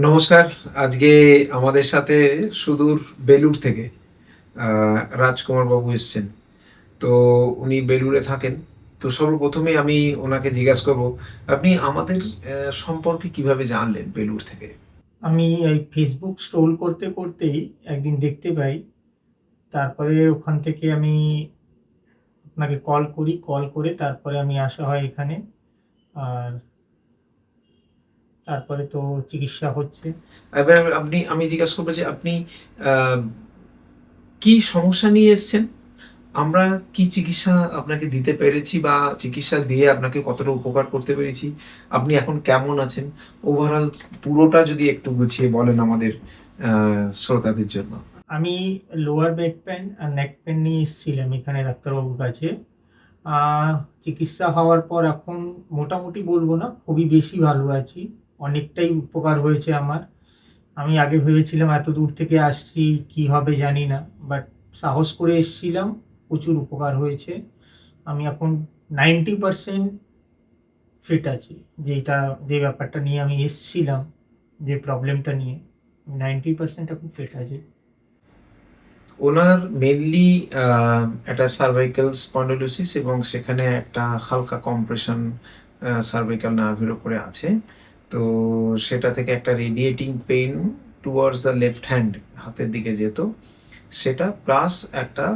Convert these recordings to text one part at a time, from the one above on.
নমস্কার। আজকে আমাদের সাথে সুদূর বেলুড় থেকে রাজকুমার বাবু এসছেন। তো উনি বেলুড়ে থাকেন। তো সর্বপ্রথমেই আমি ওনাকে জিজ্ঞাসা করব, আপনি আমাদের সম্পর্কে কিভাবে জানলেন বেলুড় থেকে? আমি এই ফেসবুক স্ক্রোল করতে করতেই একদিন দেখতে পাই। তারপরে ওখান থেকে আমি আপনাকে কল করি। কল করে তারপরে আমি আসা হয় এখানে। আর তারপরে তো চিকিৎসা হচ্ছে। এবার আমি জিজ্ঞাসা করব যে আপনি আ কি সমস্যা নিয়ে এসছেন? আমরা কি চিকিৎসা আপনাকে দিতে পেরেছি বা চিকিৎসা দিয়ে আপনাকে কতটা উপকার করতে পেরেছি? আপনি এখন কেমন আছেন? ওভারঅল পুরোটা যদি একটু গুছিয়ে বলেন আমাদের আ শ্রোতাদের জন্য। আমি লোয়ার ব্যাক পেইন আর নেক পেইন নিয়ে এসেছিলাম এখানে ডাক্তারবাবুর কাছে। আ চিকিৎসা হওয়ার পর এখন মোটামুটি বলব না, খুবই বেশি ভালো আছি। অনেকটাই উপকার হয়েছে আমার। আমি আগে ভেবেছিলাম এত দূর থেকে আসছি, কি হবে জানি না। বাট সাহস করে এসছিলাম, প্রচুর উপকার হয়েছে। আমি এখন 90% ফিট আছি। যে ব্যাপারটা নিয়ে আমি এসছিলাম, যে প্রবলেমটা নিয়ে 90% এখন ফিট আছি। উনার মেইনলি আ একটা সার্ভাইকাল স্পন্ডিলোসিস এবং সেখানে একটা হালকা কম্প্রেশন সার্ভাইকাল নার্ভের উপরে আছে। তো সেটা থেকে একটা radiating pain towards the left hand, হাতের দিকে যেত। সেটা প্লাস একটা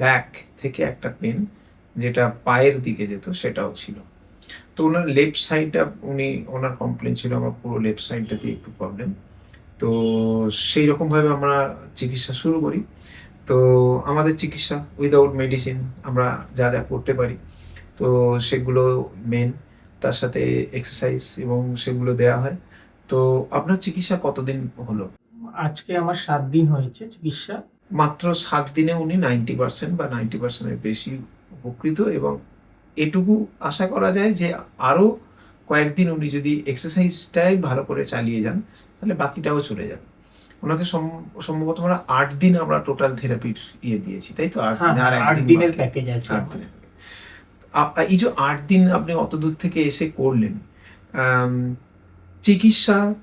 ব্যাক থেকে একটা পেইন যেটা পায়ের দিকে যেত সেটাও ছিল। তো উনার লেফট সাইডটা উনার কমপ্লেইন ছিল আমার পুরো লেফট সাইডটাতেই একটু প্রবলেম। তো সেইরকমভাবে আমরা চিকিৎসা শুরু করি। তো আমাদের চিকিৎসা উইদাউট মেডিসিন আমরা যা করতে পারি, তো সেগুলো মেইন। তার সাথে এক্সারসাইজ এবং সেগুলো দেয়া হয়। তো আপনার চিকিৎসা কতদিন হলো? আজকে আমার ৭ দিন হয়েছে চিকিৎসা। মাত্র ৭ দিনে উনি 90% বা 90% এর বেশি উপকৃত এবং এটুকু আশা করা যায় যে আরো কয়েকদিন উনি যদি এক্সারসাইজটাই ভালো করে চালিয়ে যান, তাহলে বাকিটাও চলে যাবে। উনাকে সম্ভবত আমরা ৮ দিন আমরা টোটাল থেরাপির দিয়েছি, তাই তো? ৮ হ্যাঁ, দিন আর হ্যাঁ, ১ ৮ দিন দিনের বাকি। প্যাকেজ আছে ৮ আমার। দিনের। এই যে ৮ দিন আপনি অতদূর থেকে এসে করলেন, আম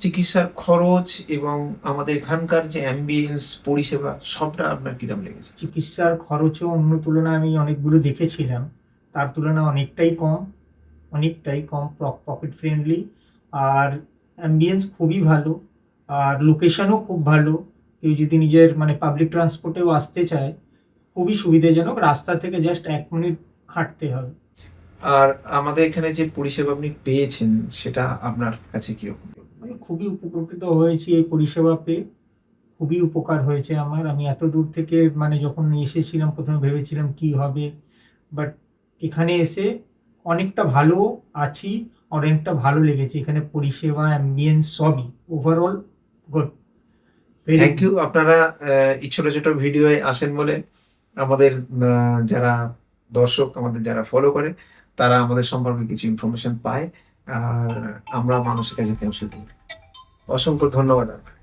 চিকিৎসার খরচ এবং আমাদের এখানকার যে অ্যাম্বিয়েন্স পরিষেবা সবটা আপনার কিরকম লেগেছে? চিকিৎসার খরচও অন্য তুলনায় আমি অনেকগুলো দেখেছিলাম। তার তুলনায় অনেকটাই কম, অনেকটাই কম, পকেট ফ্রেন্ডলি। আর অ্যাম্বিয়েন্স খুবই ভালো। আর লোকেশনও খুব ভালো। কেউ যদি নিজের মানে পাবলিক ট্রান্সপোর্টেও আসতে চায়, খুবই সুবিধাজনক। রাস্তা থেকে জাস্ট ১ মিনিট হাঁটতে হবে। আর আমাদের এখানে যে পরিষেবা আপনি পেয়েছেন সেটা আপনার কাছে কিরকম? আমি খুবই উপকৃত হয়েছি এই পরিষেবা পেয়ে। খুবই উপকার হয়েছে আমার। আমি এত দূর থেকে মানে যখন এসেছিলাম ১ম এ ভেবেছিলাম কি হবে? বাট এখানে এসে অনেকটা ভালো আছি, অনেকটা ভালো লেগেছে। এখানে পরিষেবা, অ্যাম্বিয়েন্স সবই। Overall good, very thank good. You. আপনারা এই ছোট, ছোট ভিডিওয়ে আসেন বলে আমাদের আ যারা দর্শক, আমাদের যারা ফলো করে, তারা আমাদের সম্পর্কে কিছু ইনফরমেশন পায়। আর আমরা মানুষের কাছে পৌঁছে দিই। অসংখ্য ধন্যবাদ আপনাকে।